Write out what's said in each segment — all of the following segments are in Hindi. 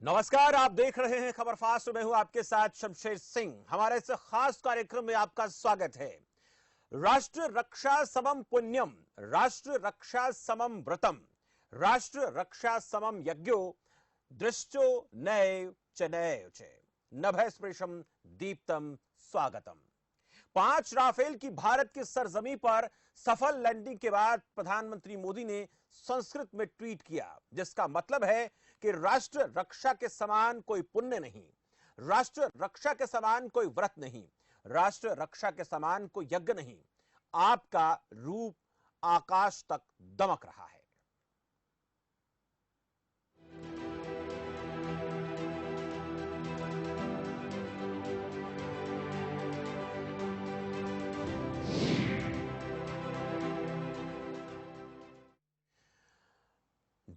नमस्कार, आप देख रहे हैं खबर फास्ट। मैं हूं आपके साथ शमशेर सिंह। हमारे इस खास कार्यक्रम में आपका स्वागत है। राष्ट्र रक्षा समम पुण्यम, राष्ट्र रक्षा समम व्रतम, राष्ट्र रक्षा समम यज्ञो, दृष्टो नैव च नैव च, नभः स्पृशम दीप्तम स्वागतम। 5 राफेल की भारत की सरजमी पर सफल लैंडिंग के बाद प्रधानमंत्री मोदी ने संस्कृत में ट्वीट किया, जिसका मतलब है कि राष्ट्र रक्षा के समान कोई पुण्य नहीं, राष्ट्र रक्षा के समान कोई व्रत नहीं, राष्ट्र रक्षा के समान कोई यज्ञ नहीं। आपका रूप आकाश तक दमक रहा है।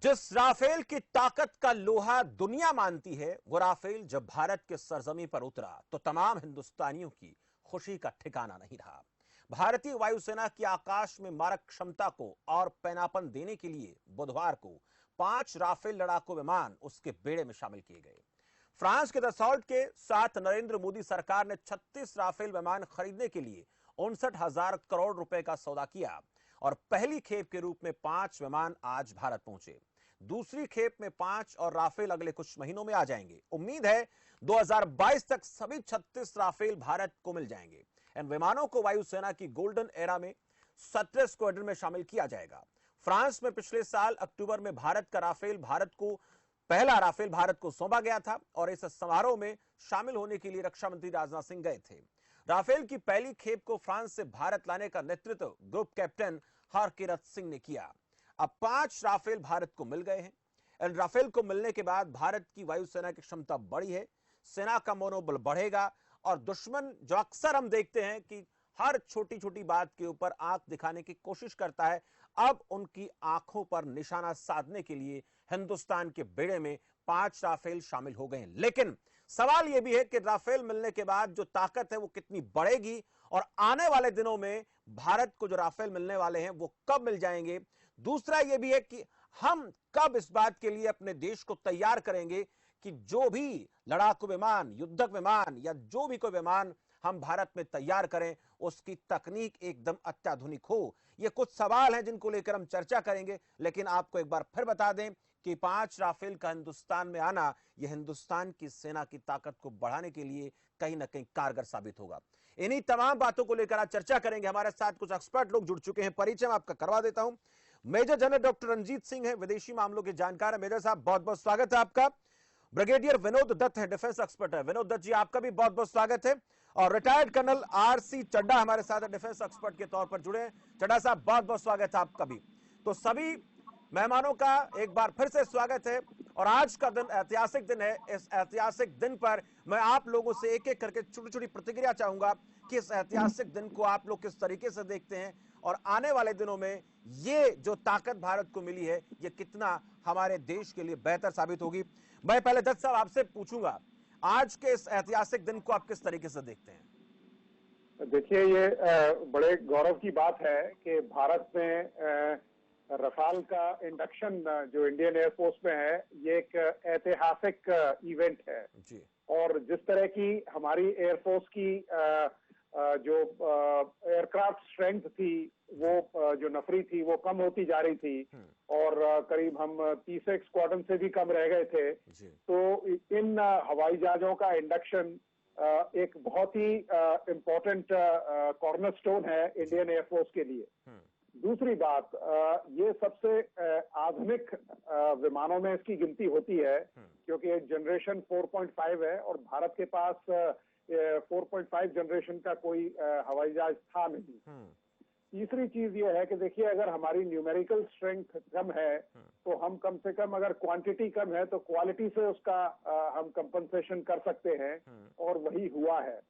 जिस राफेल की ताकत का लोहा दुनिया मानती है, वो राफेल जब भारत के सरजमी पर उतरा तो तमाम हिंदुस्तानियों की खुशी का ठिकाना नहीं रहा। भारतीय वायुसेना की आकाश में मारक क्षमता को और पैनापन देने के लिए बुधवार को 5 राफेल लड़ाकू विमान उसके बेड़े में शामिल किए गए। फ्रांस के दसॉल्ट के साथ नरेंद्र मोदी सरकार ने 36 राफेल विमान खरीदने के लिए 59,000 करोड़ रुपए का सौदा किया और पहली खेप के रूप में 5 विमान आज भारत पहुंचे। दूसरी खेप में 5 और राफेल अगले कुछ महीनों में आ जाएंगे। उम्मीद है 2022 तक सभी 36 राफेल भारत को मिल जाएंगे। इन विमानों को वायुसेना की गोल्डन एरा में 17 स्क्वाड्रन में शामिल किया जाएगा। फ्रांस में पिछले साल अक्टूबर में पहला राफेल भारत को सौंपा गया था और इस समारोह में शामिल होने के लिए रक्षा मंत्री राजनाथ सिंह गए थे। राफेल की पहली खेप को फ्रांस से भारत लाने का नेतृत्व ग्रुप कैप्टन हरकिरत सिंह ने किया। अब 5 राफेल भारत को मिल गए हैं। इन राफेल को मिलने के बाद भारत की वायुसेना की क्षमता बढ़ी है, सेना का मनोबल बढ़ेगा और दुश्मन जो अक्सर हम देखते हैं कि हर छोटी छोटी बात के ऊपर आंख दिखाने की कोशिश करता है, अब उनकी आंखों पर निशाना साधने के लिए हिंदुस्तान के बेड़े में 5 राफेल शामिल हो गए हैं। लेकिन सवाल यह भी है कि राफेल मिलने के बाद जो ताकत है वो कितनी बढ़ेगी और आने वाले दिनों में भारत को जो राफेल मिलने वाले हैं वो कब मिल जाएंगे। दूसरा यह भी है कि हम कब इस बात के लिए अपने देश को तैयार करेंगे कि जो भी लड़ाकू विमान, युद्धक विमान या जो भी कोई विमान हम भारत में तैयार करें उसकी तकनीक एकदम अत्याधुनिक हो। ये कुछ सवाल हैं जिनको लेकर हम चर्चा करेंगे। लेकिन आपको एक बार फिर बता दें कि 5 राफेल का हिंदुस्तान में आना यह हिंदुस्तान की सेना की ताकत को बढ़ाने के लिए कहीं ना कहीं कारगर साबित होगा। इन्हीं तमाम बातों को लेकर आज चर्चा करेंगे। हमारे साथ कुछ एक्सपर्ट लोग जुड़ चुके हैं। परिचय मैं आपका करवा देता हूं। Major general doctor Ranjit Singh है, विदेशी मामलों के जानकार है। मेजर साहब, बहुत बहुत स्वागत है आपका। ब्रिगेडियर विनोद दत्त है, डिफेंस एक्सपर्ट है। विनोद दत्त जी, आपका भी बहुत बहुत स्वागत है। और रिटायर्ड कर्नल आरसी चड्डा हमारे साथ डिफेंस एक्सपर्ट के तौर पर जुड़े हैं। चड्डा साहब, बहुत बहुत स्वागत है आपका भी। तो सभी मेहमानों का एक बार फिर से स्वागत है और आज का दिन ऐतिहासिक दिन है। इस ऐतिहासिक दिन पर मैं आप लोगों से एक एक करके छोटी छोटी प्रतिक्रिया चाहूंगा कि इस ऐतिहासिक दिन को आप लोग किस तरीके से देखते हैं और आने वाले दिनों में ये जो ताकत भारत को मिली है ये कितना हमारे देश के लिए बेहतर साबित होगी। मैं पहले दत्त साहब आपसे पूछूंगा, आज के इस ऐतिहासिक दिन को आप किस तरीके से देखते हैं? देखिए, ये बड़े गौरव की बात है कि भारत में रफाल का इंडक्शन जो इंडियन एयरफोर्स में है, ये एक ऐतिहासिक इवेंट है जी। और जिस तरह की हमारी एयरफोर्स की जो एयरक्राफ्ट स्ट्रेंथ थी, वो जो नफरी थी वो कम होती जा रही थी और करीब हम 30 स्क्वाड्रन से भी कम रह गए थे। तो इन हवाई जहाजों का इंडक्शन एक बहुत ही इम्पोर्टेंट कॉर्नरस्टोन है इंडियन एयरफोर्स के लिए। दूसरी बात, ये सबसे आधुनिक विमानों में इसकी गिनती होती है क्योंकि जनरेशन 4.5 है और भारत के पास 4.5 जनरेशन का कोई हवाई जहाज था नहीं। तीसरी चीज ये है कि देखिए, अगर हमारी न्यूमेरिकल स्ट्रेंथ कम है तो हम कम से कम, अगर क्वांटिटी कम है तो क्वालिटी से उसका हम कंपनसेशन कर सकते हैं और वही हुआ है।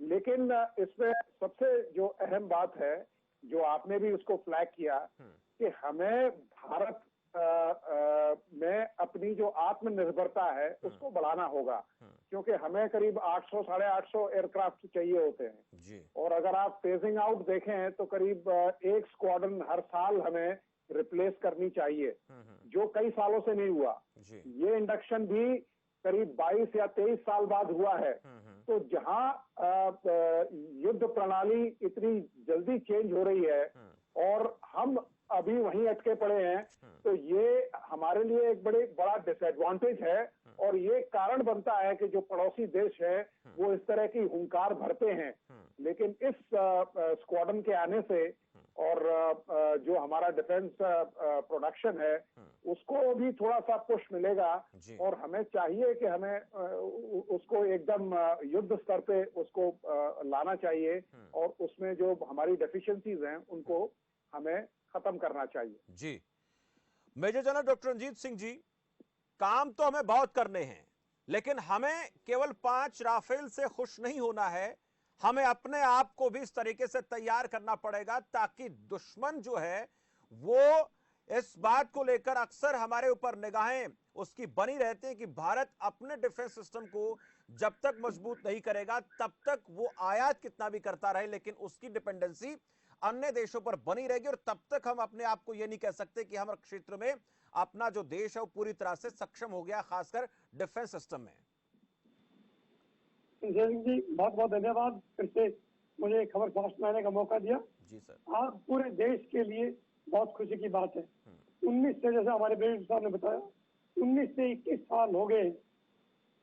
लेकिन इसमें सबसे जो अहम बात है, जो आपने भी उसको फ्लैग किया, कि हमें भारत में अपनी जो आत्मनिर्भरता है उसको बढ़ाना होगा क्योंकि हमें करीब 800 साढ़े 800 एयरक्राफ्ट चाहिए होते हैं जी। और अगर आप फेजिंग आउट देखें तो करीब एक स्क्वाड्रन हर साल हमें रिप्लेस करनी चाहिए, जो कई सालों से नहीं हुआ। ये इंडक्शन भी करीब 22 या 23 साल बाद हुआ है। तो जहां युद्ध प्रणाली इतनी जल्दी चेंज हो रही है और हम अभी वहीं अटके पड़े हैं, तो ये हमारे लिए एक बड़ा डिसएडवांटेज है और ये कारण बनता है कि जो पड़ोसी देश है वो इस तरह की हुंकार भरते हैं। लेकिन इस स्क्वाड्रन के आने से और जो हमारा डिफेंस प्रोडक्शन है उसको भी थोड़ा सा पुश मिलेगा और हमें चाहिए कि हमें उसको एकदम युद्ध स्तर पे उसको लाना चाहिए और उसमें जो हमारी डेफिशिएंसीज हैं उनको हमें खत्म करना चाहिए। जी, major general doctor Ranjit Singh ji, काम तो हमें बहुत करने हैं, लेकिन हमें केवल 5 राफेल से खुश नहीं होना है, हमें अपने आप को भी इस तरीके से तैयार करना पड़ेगा ताकि दुश्मन जो है वो इस बात को लेकर अक्सर हमारे ऊपर निगाहें उसकी बनी रहती है कि भारत अपने डिफेंस सिस्टम को जब तक मजबूत नहीं करेगा तब तक वो आयात कितना भी करता रहे, लेकिन उसकी डिपेंडेंसी अन्य देशों पर बनी रहेगी और तब तक हम अपने आप को यह नहीं कह सकते कि हर क्षेत्र में अपना जो देश है वो पूरी तरह से सक्षम हो गया, खासकर डिफेंस सिस्टम में। जी बहुत बहुत धन्यवाद, फिर से मुझे खबर पहुंचाने का मौका दिया। जी सर। आज पूरे देश के लिए बहुत खुशी की बात है। 19 से, जैसे हमारे ब्रिगेडियर साहब ने बताया, 19 से 21 साल हो गए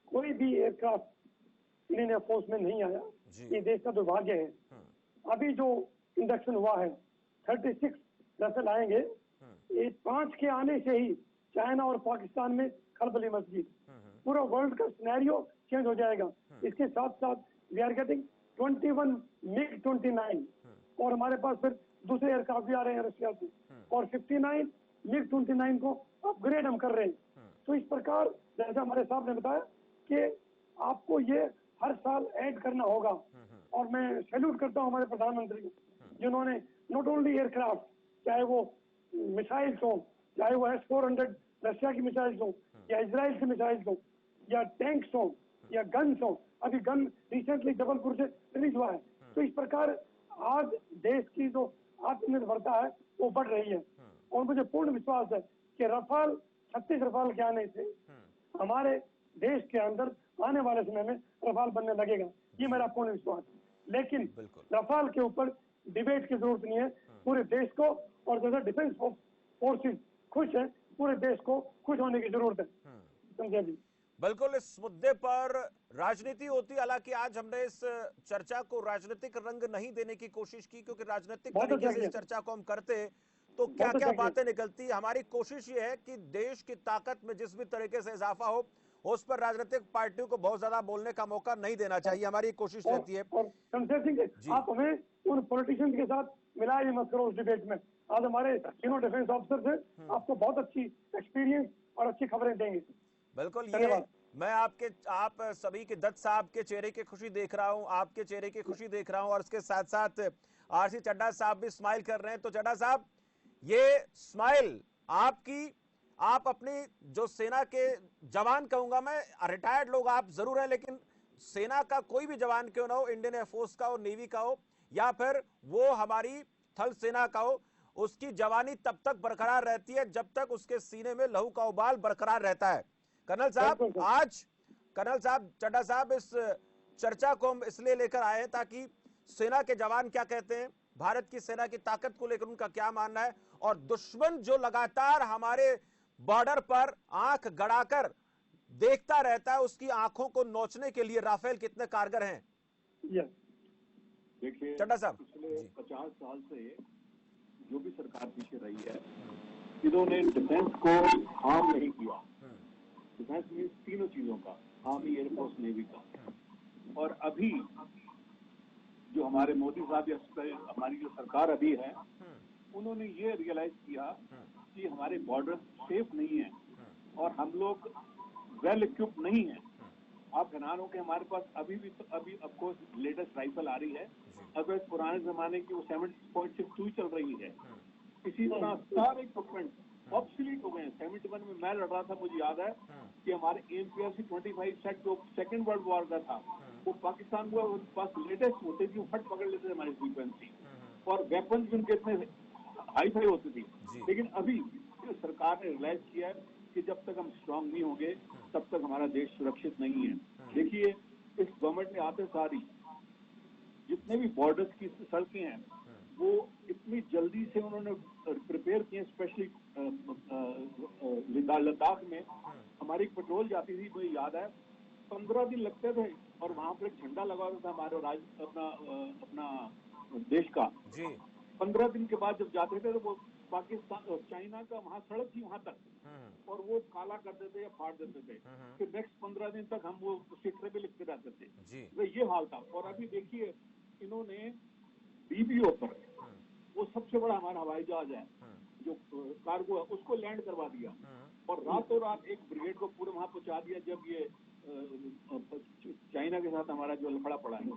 कोई भी एयरक्राफ्ट इंडियन एयरफोर्स में नहीं आया। ये देश का दुर्भाग्य है। अभी जो इंडक्शन हुआ है 36 राफेल आएंगे। ये 5 के आने से ही चाइना और पाकिस्तान में खलबली मच गई, पूरा वर्ल्ड का सिनेरियो चेंज हो जाएगा। इसके साथ साथ वी आर गेटिंग 21 MiG-29 और हमारे पास फिर दूसरे एयरक्राफ्ट भी आ रहे हैं रशिया से और 59 MiG-29 को अपग्रेड हम कर रहे हैं। तो इस प्रकार जैसा हमारे साहब ने बताया कि आपको ये हर साल ऐड करना होगा और मैं सैल्यूट करता हूँ हमारे प्रधानमंत्री को, जिन्होंने नॉट ओनली एयरक्राफ्ट, चाहे वो मिसाइल्स हो, चाहे वो S-400 रशिया की मिसाइल्स हो या इजराइल की मिसाइल्स हो या टैंक्स हो या गन्स हो, अभी गन रिसेंटली जबलपुर से रिलीज हुआ है। तो इस प्रकार आज देश की जो आत्मनिर्भरता है वो बढ़ रही है और मुझे पूर्ण विश्वास है कि रफाल 36 रफाल के आने से हमारे देश के अंदर आने वाले समय में रफाल बनने लगेगा, ये मेरा पूर्ण विश्वास है। लेकिन रफाल के ऊपर डिबेट की जरूरत नहीं है। पूरे देश को, और जैसे डिफेंस फोर्सेस खुश है, पूरे देश को खुश होने की जरूरत है। समझे जी? बिल्कुल, इस मुद्दे पर राजनीति होती है। हालांकि आज हमने इस चर्चा को राजनीतिक रंग नहीं देने की कोशिश की, क्योंकि राजनीतिक तरीके से इस चर्चा को हम करते तो क्या क्या बातें निकलती। हमारी कोशिश ये है कि देश की ताकत में जिस भी तरीके से इजाफा हो उस पर राजनीतिक पार्टियों को बहुत ज्यादा बोलने का मौका नहीं देना चाहिए, हमारी कोशिश रहती है। और आप हमें उन पॉलिटिशियंस के साथ मिलाए मत करो उस डिबेट में। आज हमारे तीनों डिफेंस ऑफिसर्स हैं, आपको बहुत अच्छी एक्सपीरियंस और अच्छी खबरें देंगे। बिल्कुल, ये मैं आप सभी के दत्त साहब के चेहरे की खुशी देख रहा हूं, आपके चेहरे की खुशी देख रहा हूं और इसके साथ साथ आरसी चड्ढा साहब भी स्माइल कर रहे हैं। तो चड्ढा साहब, ये स्माइल आपकी, आप अपनी जो सेना के जवान कहूंगा मैं, रिटायर्ड लोग आप जरूर हैं, लेकिन सेना का कोई भी जवान क्यों ना हो, इंडियन एयरफोर्स का हो, नेवी का हो या फिर वो हमारी थल सेना का हो, उसकी जवानी तब तक बरकरार रहती है जब तक उसके सीने में लहू का उबाल बरकरार रहता है। कर्नल साहब, आज कर्नल साहब, चड्ढा साहब, इस चर्चा को हम इसलिए लेकर आए हैं ताकि सेना के जवान क्या कहते हैं, भारत की सेना की ताकत को लेकर उनका क्या मानना है, और दुश्मन जो लगातार हमारे बॉर्डर पर आंख गड़ाकर देखता रहता है, उसकी आंखों को नोचने के लिए राफेल कितने कारगर हैं। देखिए चड्ढा साहब, पिछले 50 साल से जो भी सरकार पीछे रही है, इन्होंने डिफेंस को हार्म नहीं किया। डिफेंस मीन्स तीनों चीजों का, आर्मी, एयरफोर्स, नेवी का। और अभी जो हमारे मोदी साहब या हमारी जो सरकार अभी है, उन्होंने ये रियलाइज किया कि हमारे बॉर्डर सेफ नहीं है और हम लोग वेल इक्विप्ड नहीं है। आप हैरान हो कि हमारे पास अभी ऑफकोर्स लेटेस्ट राइफल आ रही है, अगर पुराने जमाने की वो 7.62 चल रही है। इसी तरह सारे इक्विपमेंट ऑब्सोलीट हो गए हैं। 71 में मैं लड़ रहा था, मुझे याद है कि हमारे AMPRC-25 सेट जो सेकेंड वर्ल्ड वॉर का था, वो पाकिस्तान को पास लेटेस्ट होते थे, फट पकड़ लेते थे हमारी फ्रीक्वेंसी, और वेपन्स भी उनके इतने हाई फाई होती थी। लेकिन अभी सरकार ने रियलाइज किया है कि जब तक हम स्ट्रांग नहीं होंगे तब तक हमारा देश सुरक्षित नहीं है। देखिए, इस गवर्नमेंट ने आते सारी जितने भी बॉर्डर्स की सड़कें हैं वो इतनी जल्दी से उन्होंने प्रिपेयर किए, स्पेशली लद्दाख में हमारी एक पेट्रोल जाती थी, मुझे याद है 15 दिन लगते थे और वहां पर एक झंडा लगा हुआ था हमारे अपना देश का। 15 दिन के बाद जब जाते थे तो वो पाकिस्तान चाइना का वहां सड़क थी वहां तक और वो काला कर देते या फाड़ देते थे। फिर नेक्स्ट 15 दिन तक हम वो चिट्ठे पे लिखते रहते थे। तो ये हाल था। और अभी देखिए इन्होंने डीबीओ पर वो सबसे बड़ा हमारा हवाई जहाज है जो कार्गो है उसको लैंड करवा दिया और रातों रात एक ब्रिगेड को पूरे वहां पहुंचा दिया जब ये चाइना के साथ हमारा जो लफड़ा पड़ा है।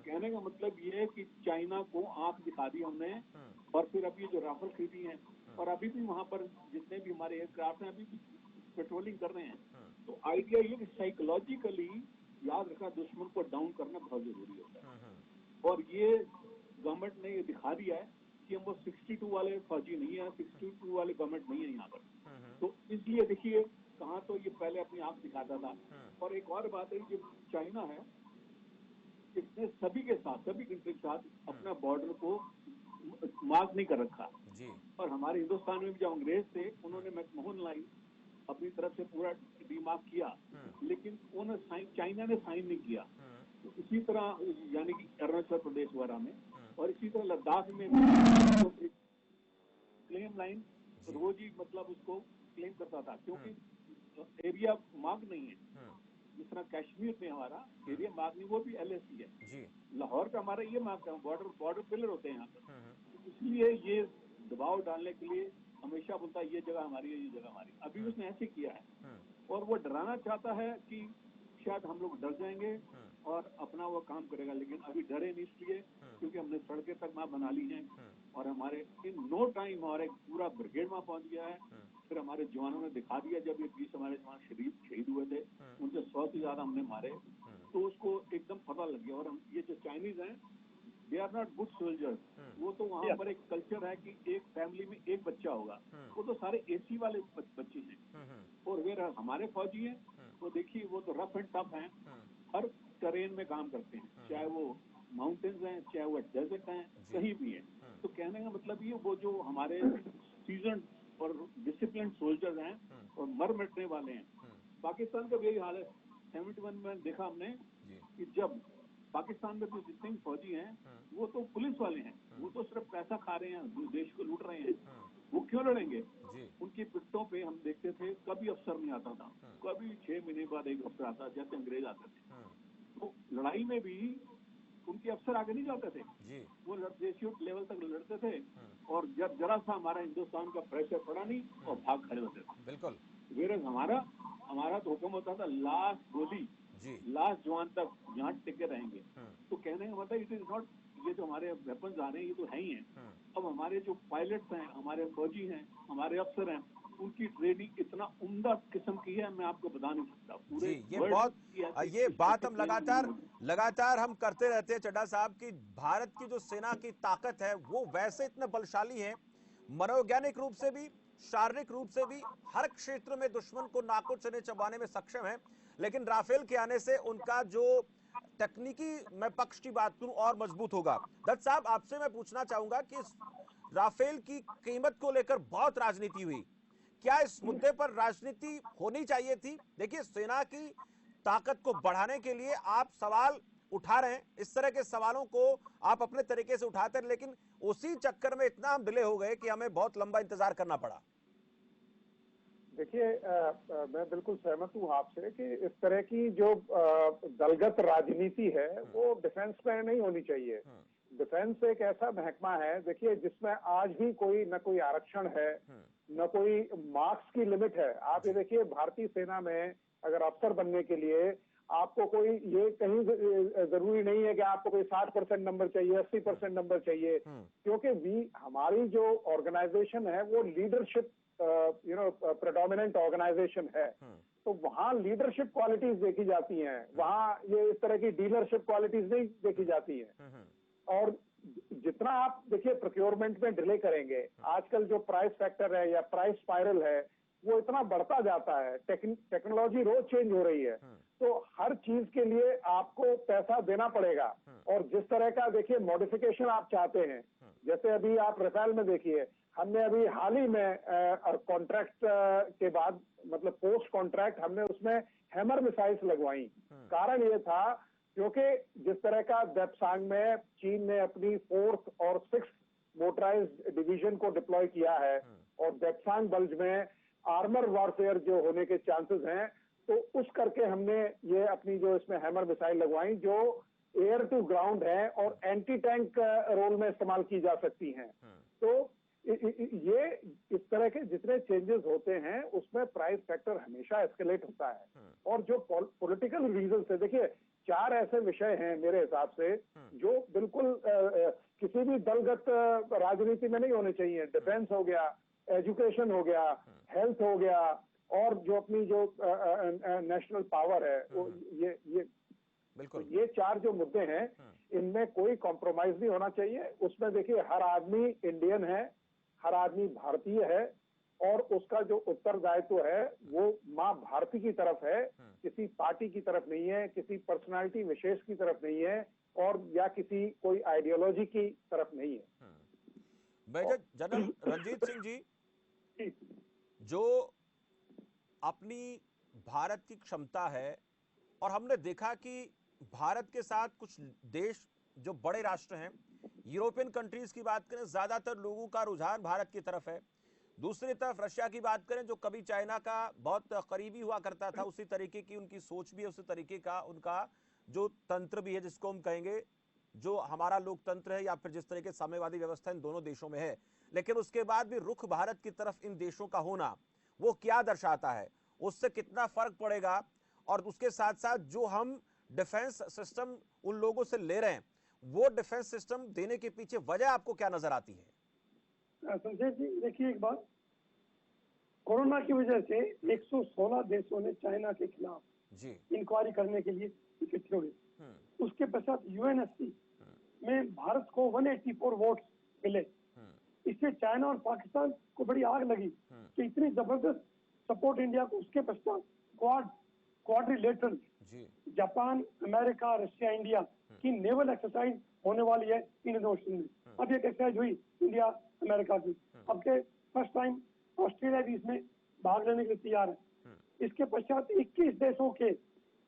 कहने का मतलब ये है कि चाइना को आंख दिखा दी हमने और फिर अभी जो राफेल खरीदी है और अभी भी वहां पर जितने भी हमारे एयरक्राफ्ट हैं अभी भी पेट्रोलिंग कर रहे हैं। तो आइडिया ये कि साइकोलॉजिकली याद रखना दुश्मन को डाउन करना बहुत जरूरी होता है और ये गवर्नमेंट ने ये दिखा दिया है कि हम वो 62 वाले फौजी नहीं है, 62 वाले गवर्नमेंट नहीं है यहाँ पर। तो इसलिए देखिए कहाँ तो ये पहले अपनी आंख दिखाता था। और एक और बात है जो चाइना है इसने सभी के साथ सभी कंट्री के साथ अपना बॉर्डर को मार्क नहीं कर रखा और हमारे हिंदुस्तान में भी जो अंग्रेज थे उन्होंने मैकमोहन लाइन अपनी तरफ से पूरा डीमार्क किया लेकिन उन्होंने चाइना ने साइन नहीं किया। तो इसी तरह यानी कि अरुणाचल प्रदेश वगैरह में और इसी तरह लद्दाख में क्लेम लाइन रोज ही मतलब उसको क्लेम करता था क्योंकि एरिया मार्क नहीं है। जिस तरह कश्मीर में हमारा एरिया मार्क नहीं वो भी LAC है। लाहौर का हमारा ये मार्क है, बॉर्डर पिलर होते हैं यहाँ पर। इसलिए ये दबाव डालने के लिए हमेशा बोलता है ये जगह हमारी है, ये जगह हमारी। अभी उसने ऐसे किया है और वो डराना चाहता है कि शायद हम लोग डर जाएंगे और अपना वो काम करेगा, लेकिन अभी डरे नहीं इसलिए क्योंकि हमने सड़कें तक वहाँ बना ली हैं और हमारे इन नो टाइम हमारे पूरा ब्रिगेड वहाँ पहुंच गया है। फिर हमारे जवानों ने दिखा दिया जब ये 20 हमारे जवान शहीद हुए थे उनसे 100 से ज्यादा हमने मारे तो उसको एकदम पता लग गया। और हम ये जो चाइनीज हैं they are not good soldiers. वो तो वहाँ पर एक कल्चर है कि एक फैमिली में एक बच्चा होगा, वो तो सारे AC वाले बच्चे हैं और वे हमारे फौजी हैं तो देखिए वो तो रफ एंड टफ हैं, हर टेरेन में काम करते हैं, चाहे वो माउंटेन्स हैं चाहे वो डेजर्ट हैं कहीं भी है। तो कहने का मतलब ये वो जो हमारे सीजन और डिसिप्लिन सोल्जर्स हैं और मर मिटने वाले हैं। पाकिस्तान का भी यही हाल है। 71 में देखा हमने कि जब पाकिस्तान में तो जितने भी फौजी हैं वो तो पुलिस वाले हैं, वो तो सिर्फ पैसा खा रहे हैं, देश को लूट रहे हैं, वो क्यों लड़ेंगे? उनकी पिट्टों पे हम देखते थे कभी अफसर नहीं आता था, कभी 6 महीने बाद एक अफसर आता जैसे अंग्रेज आते थे। तो लड़ाई में भी उनके अफसर आगे नहीं जाते थे, वो रेशियो लेवल तक लड़ते थे और जब जरा सा हमारा हिंदुस्तान का प्रेशर पड़ा नहीं और भाग खड़े होते थे। बिल्कुल हमारा तो हुक्म होता था लास्ट गोली लास्ट जवान तक यहाँ टिके रहेंगे। तो कहने का मतलब इट इज नॉट ये जो हमारे वेपन्स आ रहे हैं ये तो है ही हैं। अब हमारे जो पायलट्स हैं, हमारे फौजी हैं, हमारे अफसर हैं, उनकी ट्रेनिंग इतना उम्दा किस्म की है मैं आपको बता नहीं सकता। पूरे ये बात हम लगातार हम करते रहते हैं चड्ढा साहब की भारत की जो सेना की ताकत है वो वैसे इतने बलशाली है, मनोवैज्ञानिक रूप से भी शारीरिक रूप से भी हर क्षेत्र में दुश्मन को नाकों चने चबाने में सक्षम है। लेकिन राफेल के आने से उनका जो तकनीकी मैं पक्ष की बात करूं और मजबूत होगा। दत्त साहब आपसे मैं पूछना चाहूंगा कि राफेल की कीमत को लेकर बहुत राजनीति हुई, क्या इस मुद्दे पर राजनीति होनी चाहिए थी? देखिए सेना की ताकत को बढ़ाने के लिए आप सवाल उठा रहे हैं, इस तरह के सवालों को आप अपने तरीके से उठाते हैं, लेकिन उसी चक्कर में इतना हम डिले हो गए कि हमें बहुत लंबा इंतजार करना पड़ा। देखिए मैं बिल्कुल सहमत हूँ आपसे कि इस तरह की जो दलगत राजनीति है वो डिफेंस में नहीं होनी चाहिए। डिफेंस एक ऐसा महकमा है देखिए जिसमें आज भी न कोई आरक्षण है न कोई मार्क्स की लिमिट है। आप ये देखिए भारतीय सेना में अगर अफसर बनने के लिए आपको कोई ये कहीं जरूरी नहीं है कि आपको कोई 60% नंबर चाहिए, 80% नंबर चाहिए, क्योंकि हमारी जो ऑर्गेनाइजेशन है वो लीडरशिप प्रेडोमिनेंट ऑर्गेनाइजेशन है। तो वहाँ लीडरशिप क्वालिटीज देखी जाती हैं, वहाँ ये इस तरह की डीलरशिप क्वालिटीज नहीं देखी जाती हैं। और जितना आप देखिए प्रोक्योरमेंट में डिले करेंगे, आजकल जो प्राइस फैक्टर है या प्राइस स्पाइरल है वो इतना बढ़ता जाता है, टेक्नोलॉजी रोज चेंज हो रही है, तो हर चीज के लिए आपको पैसा देना पड़ेगा। और जिस तरह का देखिए मॉडिफिकेशन आप चाहते हैं, जैसे अभी आप रफेल में देखिए, हमने अभी हाल ही में कॉन्ट्रैक्ट के बाद, मतलब पोस्ट कॉन्ट्रैक्ट, हमने उसमें हैमर मिसाइल्स लगवाई। कारण ये था क्योंकि जिस तरह का देप्सांग में चीन ने अपनी 4th और 6th मोटराइज्ड डिवीजन को डिप्लॉय किया है, और देप्सांग बल्ज में आर्मर वॉरफेयर जो होने के चांसेस हैं, तो उस करके हमने ये अपनी जो इसमें हैमर मिसाइल लगवाई, जो एयर टू ग्राउंड है और एंटी टैंक रोल में इस्तेमाल की जा सकती हैं। तो ये इस तरह के जितने चेंजेस होते हैं उसमें प्राइस फैक्टर हमेशा एस्केलेट होता है। और जो पॉलिटिकल रीजन से, देखिए 4 ऐसे विषय हैं मेरे हिसाब से जो बिल्कुल किसी भी दलगत राजनीति में नहीं होने चाहिए। डिफेंस हो गया, एजुकेशन हो गया, हेल्थ हो गया, और जो अपनी जो नेशनल पावर है, वो ये बिल्कुल, ये 4 जो मुद्दे हैं, इनमें कोई कॉम्प्रोमाइज नहीं होना चाहिए। उसमें देखिए हर आदमी इंडियन है, हर आदमी भारतीय है, और उसका जो उत्तरदायित्व है वो माँ भारती की तरफ है, किसी पार्टी की तरफ नहीं है, किसी पर्सनालिटी विशेष की तरफ नहीं है, और या किसी कोई आइडियोलॉजी की तरफ नहीं है। मेजर जनरल रणजीत सिंह जी, जो अपनी भारत की क्षमता है, और हमने देखा कि भारत के साथ कुछ देश जो बड़े राष्ट्र हैं, यूरोपियन कंट्रीज की बात करें, ज्यादातर लोगों का रुझान भारत की तरफ है। दूसरी तरफ रशिया की बात करें, जो कभी चाइना का बहुत करीबी हुआ करता था, उसी तरीके की उनकी सोच भी है, उसी तरीके का उनका जो तंत्र भी है, जिसको हम कहेंगे जो हमारा लोकतंत्र है, या फिर जिस तरह के साम्यवादी व्यवस्था इन दोनों देशों में है। लेकिन उसके बाद भी रुख भारत की तरफ इन देशों का होना, वो क्या दर्शाता है, उससे कितना फर्क पड़ेगा? और उसके साथ साथ जो हम डिफेंस सिस्टम उन लोगों से ले रहे हैं, वो डिफेंस सिस्टम देने के पीछे वजह आपको क्या नजर आती है? संजय जी, देखिए एक बात, कोरोना की वजह से 116 देशों ने चाइना के खिलाफ जी इंक्वायरी करने के लिए इकट्ठे हुए। उसके पश्चात यूएनएससी में भारत को 184 वोट मिले। इससे चाइना और पाकिस्तान को बड़ी आग लगी कि इतनी जबरदस्त सपोर्ट इंडिया को। उसके पश्चात quadrilateral Japan, America, Russia, India की नेवल एक्सरसाइज होने वाली है इंडियन ओशन में। अब एक एक्सरसाइज हुई इंडिया अमेरिका की, अब के फर्स्ट टाइम ऑस्ट्रेलिया भी इसमें भाग लेने के लिए तैयार है। इसके पश्चात 21 देशों के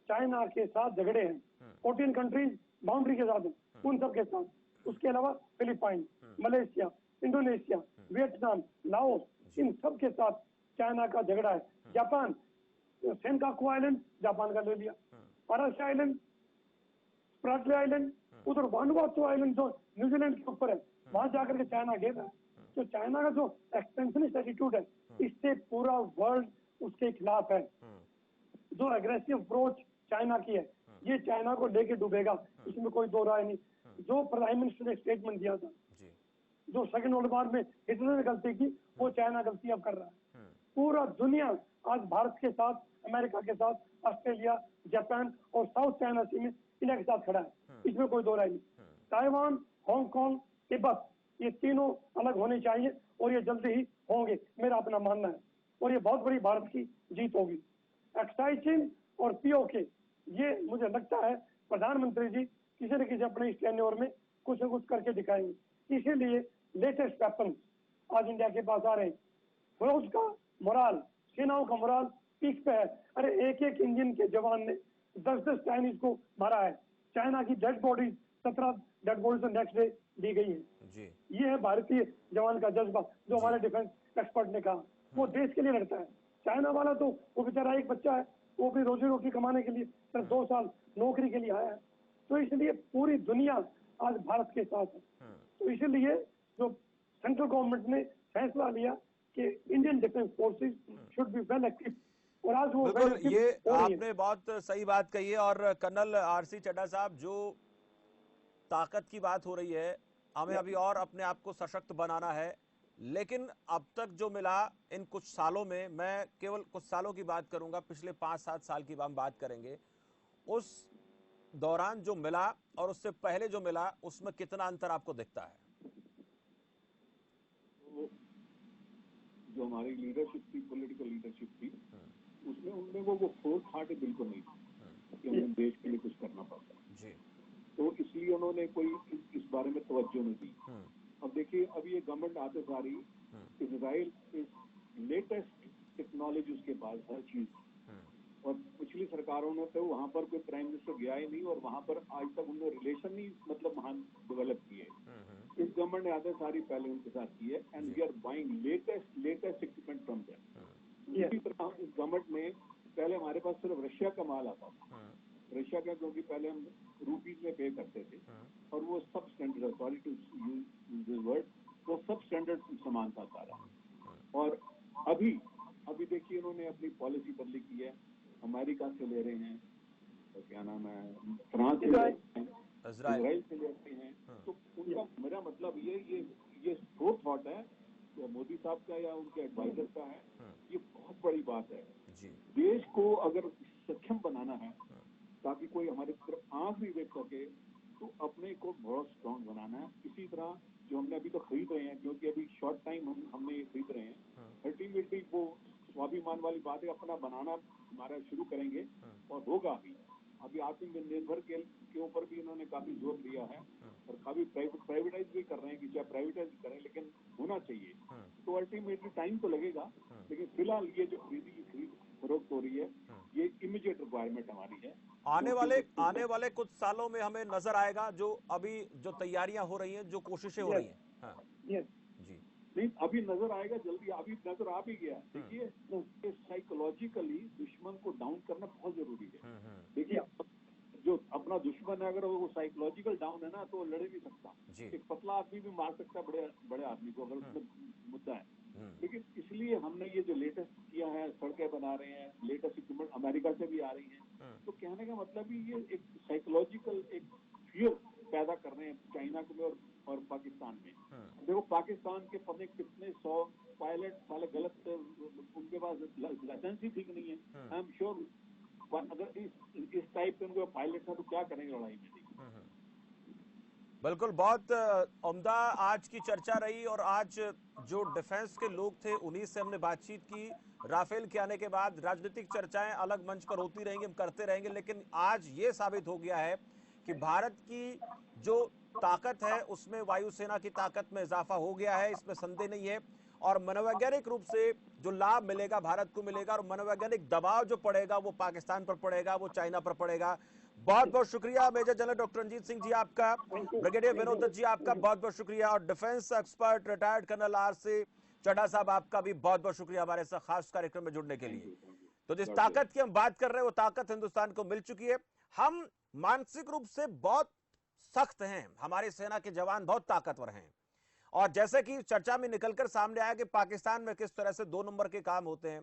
चाइना के साथ झगड़े हैं, 14 कंट्रीज बाउंड्री के साथ हैं, उन सब के साथ। उसके अलावा Philippine, Malaysia, Indonesia, Vietnam, Laos, इन सब के साथ चाइना का झगड़ा है। जापान, सेनकाकू आइलैंड जापान का ले लिया, पारास आइलैंड, स्प्राटले आइलैंड, उधर वानुआतू आइलैंड जो न्यूजीलैंड के ऊपर है, वहां जाकर के चाइना घेरा है। तो चाइना का जो एक्सपेंशनिस्ट एटीट्यूड है, इससे पूरा वर्ल्ड उसके खिलाफ है। जो एग्रेसिव अप्रोच चाइना की है, ये चाइना को लेके डूबेगा, इसमें कोई दो राय नहीं। जो प्राइम मिनिस्टर ने स्टेटमेंट दिया था, जो सेकंड वर्ल्ड वॉर में हिटलर ने गलती की, वो चाइना गलती अब कर रहा है। पूरा दुनिया आज भारत के साथ, अमेरिका के साथ, ऑस्ट्रेलिया, जापान और साउथ चाइना सी में इंडिया के साथ खड़ा है, इसमें कोई दो राय नहीं। ताइवान, हांगकांग, तिब्बत, ये तीनों अलग होने चाहिए, और ये जल्दी ही होंगे, मेरा अपना मानना है। और ये बहुत बड़ी भारत की जीत होगी। एक्साइज चीन और पीओके, ये मुझे लगता है प्रधानमंत्री जी किसी न किसी अपने इस टेन्योर में कुछ न कुछ करके दिखाएंगे। इसीलिए लेटेस्ट वेपन आज इंडिया के पास आ रहे हैं। फौज का मोराल, सेनाओं का मोराल पीक पे है। अरे एक एक इंजन के जवान ने 10-10 चाइनीज को मारा है। चाइना की डेड बॉडी 17 डेड बॉडी से नेक्स्ट डे दी गई है जी। ये है भारतीय जवान का जज्बा, जो हमारे डिफेंस एक्सपर्ट ने कहा। वो देश के लिए लड़ता है। चाइना वाला तो वो बेचारा एक बच्चा है, वो भी रोजी रोटी कमाने के लिए सिर्फ 2 साल नौकरी के लिए आया है। तो इसलिए पूरी दुनिया आज भारत के साथ है। तो इसलिए जो सेंट्रल गवर्नमेंट ने फैसला लिया कि Indian defence forces should be well equipped, और आज वो बिल्कुल ये आपने बहुत सही बात कही है। और कर्नल आरसी चड्ढा साहब, जो ताकत की बात हो रही है, हमें अभी और अपने आप को सशक्त बनाना है। लेकिन अब तक जो मिला इन कुछ सालों में, मैं केवल कुछ सालों की बात करूंगा, पिछले 5-7 साल की हम बात करेंगे, उस दौरान जो मिला और उससे पहले जो मिला, उसमें कितना अंतर आपको दिखता है? जो हमारी लीडरशिप थी, पॉलिटिकल लीडरशिप थी, उसमें उनमें वो फोर्स हार्ट बिल्कुल नहीं था कि हमें देश के लिए कुछ करना पड़ता जी। तो इसलिए उन्होंने कोई इस बारे में तवज्जो नहीं दी। अब देखिए, अब ये गवर्नमेंट आते सारी इजराइल इज लेटेस्ट टेक्नोलॉजी उसके पास हर चीज, और पिछली सरकारों ने तो वहां पर कोई प्राइम मिनिस्टर गया ही नहीं, और वहां पर आज तक उन्होंने रिलेशन ही मतलब वहां डेवलप किए। इस गवर्नमेंट ने आते सारी पहले उनके साथ की है, and we are buying latest equipment from them. इसी तरह इस गवर्नमेंट में पहले हमारे पास सिर्फ रशिया का माल आता था, रशिया का, क्योंकि पहले हम रूपीज में पे करते थे, और वो सब standard, sorry to use this word, वो सब स्टैंडर्ड सामान था सारा। और अभी देखिए उन्होंने अपनी पॉलिसी बदली की है, अमेरिका से ले रहे हैं, तो क्या नाम है, फ्रांस से ले रहे हैं, इजराइल से लेते हैं। तो उनका, मेरा मतलब ये थॉट है मोदी साहब का या उनके एडवाइजर का है, ये बहुत बड़ी बात है जी। देश को अगर सक्षम बनाना है ताकि कोई हमारे तरफ आंख भी देख सके, तो अपने को बहुत स्ट्रांग बनाना है। इसी तरह जो हमने अभी तो खरीद रहे हैं, क्योंकि अभी शॉर्ट टाइम हमने ये खरीद रहे हैं, अल्टीमेटली वो स्वाभिमान वाली बात है, अपना बनाना हमारा शुरू करेंगे और होगा भी। अभी आत्मनिर्भर के ऊपर भी इन्होंने काफी जोर दिया है, और काफी प्राइवेटाइज भी कर रहे हैं कि चाहे प्राइवेटाइज करें, लेकिन होना चाहिए। तो अल्टीमेटली टाइम तो लगेगा, लेकिन फिलहाल ये जो खरीद फरोख्त हो रही है, ये इमीडिएट रिक्वायरमेंट हमारी है। आने वाले कुछ सालों में हमें नजर आएगा जो अभी जो तैयारियां हो रही हैं, जो कोशिशें हो रही हैं। हाँ जी, नहीं अभी नजर आएगा जल्दी, अभी नजर आ भी गया। देखिए साइकोलॉजिकली दुश्मन को डाउन करना बहुत जरूरी है। देखिए जो अपना दुश्मन है, अगर वो साइकोलॉजिकल डाउन है ना, तो लड़ नहीं सकता। एक पतला आदमी भी मार सकता है बड़े आदमी को, अगर उसमें मुद्दा है। लेकिन इसलिए हमने ये जो लेटेस्ट किया है, सड़कें बना रहे हैं, लेटेस्ट इक्विपमेंट अमेरिका से भी आ रही है, तो कहने का मतलब ये एक साइकोलॉजिकल एक फियर पैदा कर रहे हैं चाइना को और पाकिस्तान में। देखो पाकिस्तान के पता कितने 100 पायलट साले गलत, उनके पास लाइसेंस ही ठीक नहीं है। आई एम श्योर अगर इस टाइप के उनको पायलट था तो क्या करेंगे लड़ाई में। बिल्कुल, बहुत उम्दा आज की चर्चा रही, और आज जो डिफेंस के लोग थे उन्हीं से हमने बातचीत की। राफेल के आने के बाद राजनीतिक चर्चाएं अलग मंच पर होती रहेंगी, हम करते रहेंगे, लेकिन आज ये साबित हो गया है कि भारत की जो ताकत है उसमें वायुसेना की ताकत में इजाफा हो गया है, इसमें संदेह नहीं है। और मनोवैज्ञानिक रूप से जो लाभ मिलेगा भारत को मिलेगा, और मनोवैज्ञानिक दबाव जो पड़ेगा वो पाकिस्तान पर पड़ेगा, वो चाइना पर पड़ेगा। बहुत बहुत शुक्रिया major general doctor Ranjit Singh ji आपका, ब्रिगेडियर विनोद दत्त जी आपका बहुत बहुत शुक्रिया, और defence expert retired colonel R C. Chadha साहब आपका भी बहुत बहुत शुक्रिया हमारे साथ खास कार्यक्रम में जुड़ने के लिए। तो जिस ताकत की हम बात कर रहे हैं वो ताकत हिंदुस्तान को मिल चुकी है। हम मानसिक रूप से बहुत सख्त हैं, हमारी सेना के जवान बहुत ताकतवर हैं, और जैसे कि चर्चा में निकलकर सामने आया कि पाकिस्तान में किस तरह से 2 नंबर के काम होते हैं।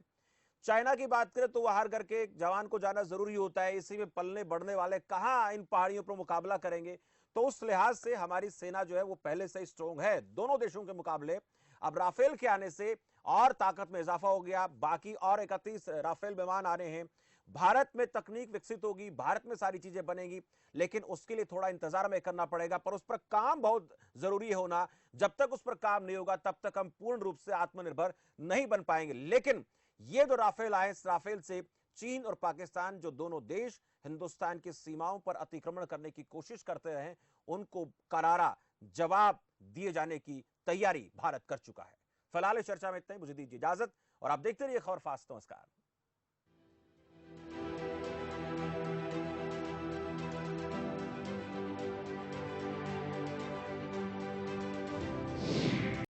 चाइना की बात करें तो वह हर घर के जवान को जाना जरूरी होता है, इसी में पलने बढ़ने वाले कहां इन पहाड़ियों पर मुकाबला करेंगे। तो उस लिहाज से हमारी सेना जो है वो पहले से ही स्ट्रांग है दोनों देशों के मुकाबले। अब राफेल के आने से और ताकत में इजाफा हो गया, बाकी और 31 राफेल विमान आ रहे हैं, भारत में तकनीक विकसित होगी, भारत में सारी चीजें बनेगी, लेकिन उसके लिए थोड़ा इंतजार हमें करना पड़ेगा, पर उस पर काम बहुत जरूरी होना। जब तक उस पर काम नहीं होगा तब तक हम पूर्ण रूप से आत्मनिर्भर नहीं बन पाएंगे। लेकिन ये जो राफेल आए, इस राफेल से चीन और पाकिस्तान जो दोनों देश हिंदुस्तान की सीमाओं पर अतिक्रमण करने की कोशिश करते रहे, उनको करारा जवाब दिए जाने की तैयारी भारत कर चुका है। फिलहाल इस चर्चा में इतना ही, मुझे दीजिए इजाजत, और आप देखते रहिए खबर फास्ट। नमस्कार।